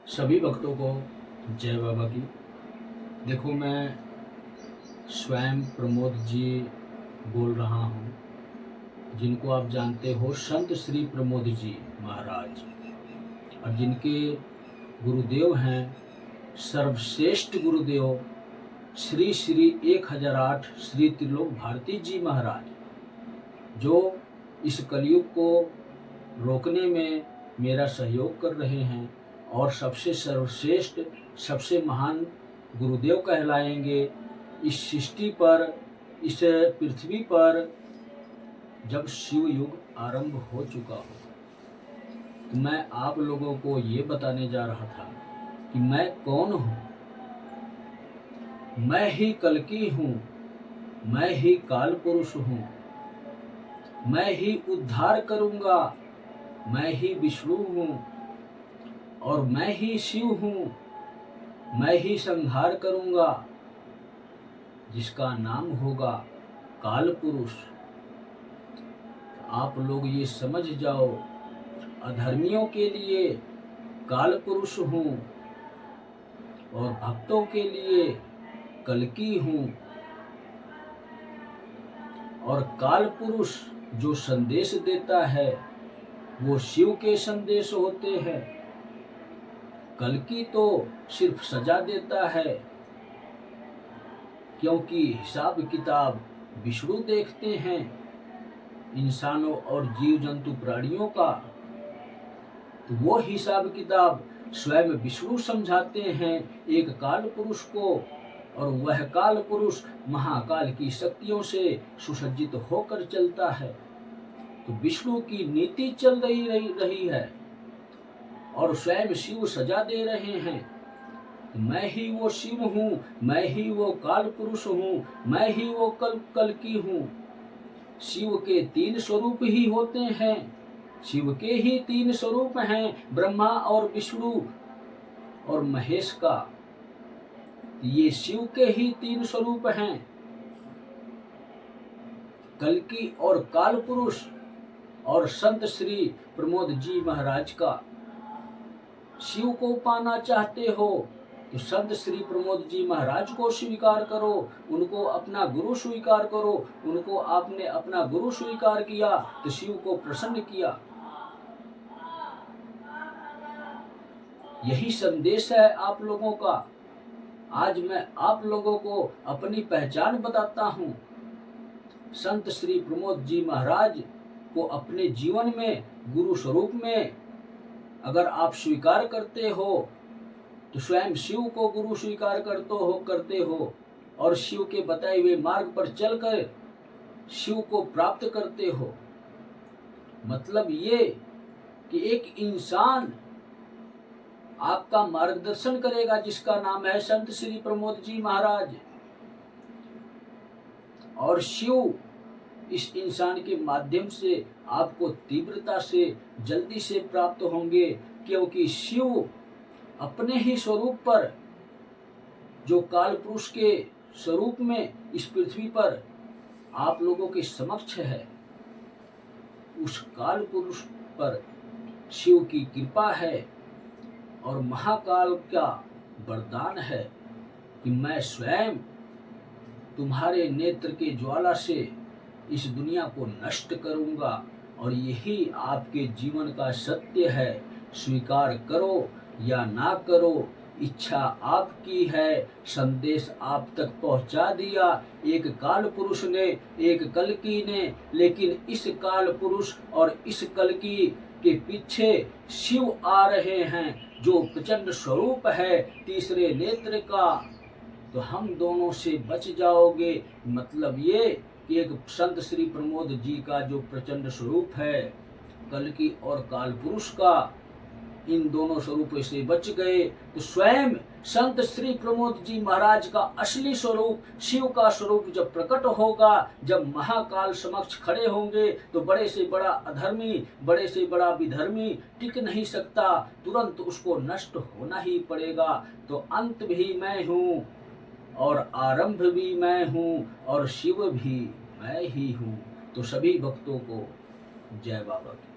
सभी भक्तों को जय बाबा की। देखो, मैं स्वयं प्रमोद जी बोल रहा हूँ, जिनको आप जानते हो संत श्री प्रमोद जी महाराज, और जिनके गुरुदेव हैं सर्वश्रेष्ठ गुरुदेव श्री श्री 1008 श्री त्रिलोक भारती जी महाराज, जो इस कलयुग को रोकने में मेरा सहयोग कर रहे हैं और सबसे सर्वश्रेष्ठ सबसे महान गुरुदेव कहलाएंगे। इस सृष्टि पर, इस पृथ्वी पर जब शिव युग आरंभ हो चुका हो, तो मैं आप लोगों को ये बताने जा रहा था कि मैं कौन हूँ। मैं ही कल्कि हूँ, मैं ही काल पुरुष हूँ, मैं ही उद्धार करूँगा, मैं ही विष्णु हूँ और मैं ही शिव हूँ, मैं ही संहार करूँगा, जिसका नाम होगा काल पुरुष। आप लोग ये समझ जाओ, अधर्मियों के लिए काल पुरुष हूँ और भक्तों के लिए कल्कि हूँ। और काल पुरुष जो संदेश देता है वो शिव के संदेश होते हैं। कल्कि तो सिर्फ सजा देता है, क्योंकि हिसाब किताब विष्णु देखते हैं इंसानों और जीव जंतु प्राणियों का, तो वो हिसाब किताब स्वयं विष्णु समझाते हैं एक काल पुरुष को, और वह काल पुरुष महाकाल की शक्तियों से सुसज्जित होकर चलता है। तो विष्णु की नीति चल रही है और स्वयं शिव सजा दे रहे हैं। मैं ही वो शिव हूँ, मैं ही वो काल पुरुष हूँ, मैं ही वो कल्कि हूँ। शिव के 3 स्वरूप ही होते हैं, शिव के ही 3 स्वरूप हैं, ब्रह्मा और विष्णु और महेश का। ये शिव के ही 3 स्वरूप हैं, कल्कि और काल पुरुष। और संत श्री प्रमोद जी महाराज का शिव को पाना चाहते हो तो संत श्री प्रमोद जी महाराज को स्वीकार करो, उनको अपना गुरु स्वीकार करो। उनको आपने अपना गुरु स्वीकार किया तो शिव को प्रसन्न किया। यही संदेश है आप लोगों का। आज मैं आप लोगों को अपनी पहचान बताता हूँ। संत श्री प्रमोद जी महाराज को अपने जीवन में गुरु स्वरूप में अगर आप स्वीकार करते हो तो स्वयं शिव को गुरु स्वीकार करते हो और शिव के बताए हुए मार्ग पर चलकर शिव को प्राप्त करते हो। मतलब ये कि एक इंसान आपका मार्गदर्शन करेगा जिसका नाम है संत श्री प्रमोद जी महाराज, और शिव इस इंसान के माध्यम से आपको तीव्रता से जल्दी से प्राप्त होंगे, क्योंकि शिव अपने ही स्वरूप पर, जो काल पुरुष के स्वरूप में इस पृथ्वी पर आप लोगों के समक्ष है, उस काल पुरुष पर शिव की कृपा है और महाकाल का वरदान है कि मैं स्वयं तुम्हारे नेत्र के ज्वाला से इस दुनिया को नष्ट करूंगा। और यही आपके जीवन का सत्य है। स्वीकार करो या ना करो, इच्छा आपकी है। संदेश आप तक पहुंचा दिया एक काल पुरुष ने, एक कल्कि ने, लेकिन इस काल पुरुष और इस कल्कि के पीछे शिव आ रहे हैं, जो प्रचंड स्वरूप है तीसरे नेत्र का। तो हम दोनों से बच जाओगे। मतलब ये कि एक संत श्री प्रमोद जी का जो प्रचंड स्वरूप है कल्कि और काल पुरुष का, इन दोनों स्वरूपों से बच गए तो स्वयं संत श्री प्रमोद जी महाराज का असली स्वरूप, शिव का स्वरूप जब प्रकट होगा, जब महाकाल समक्ष खड़े होंगे, तो बड़े से बड़ा अधर्मी, बड़े से बड़ा विधर्मी टिक नहीं सकता, तुरंत उसको नष्ट होना ही पड़ेगा। तो अंत भी मैं हूँ और आरंभ भी मैं हूँ और शिव भी मैं ही हूँ। तो सभी भक्तों को जय बाबा की।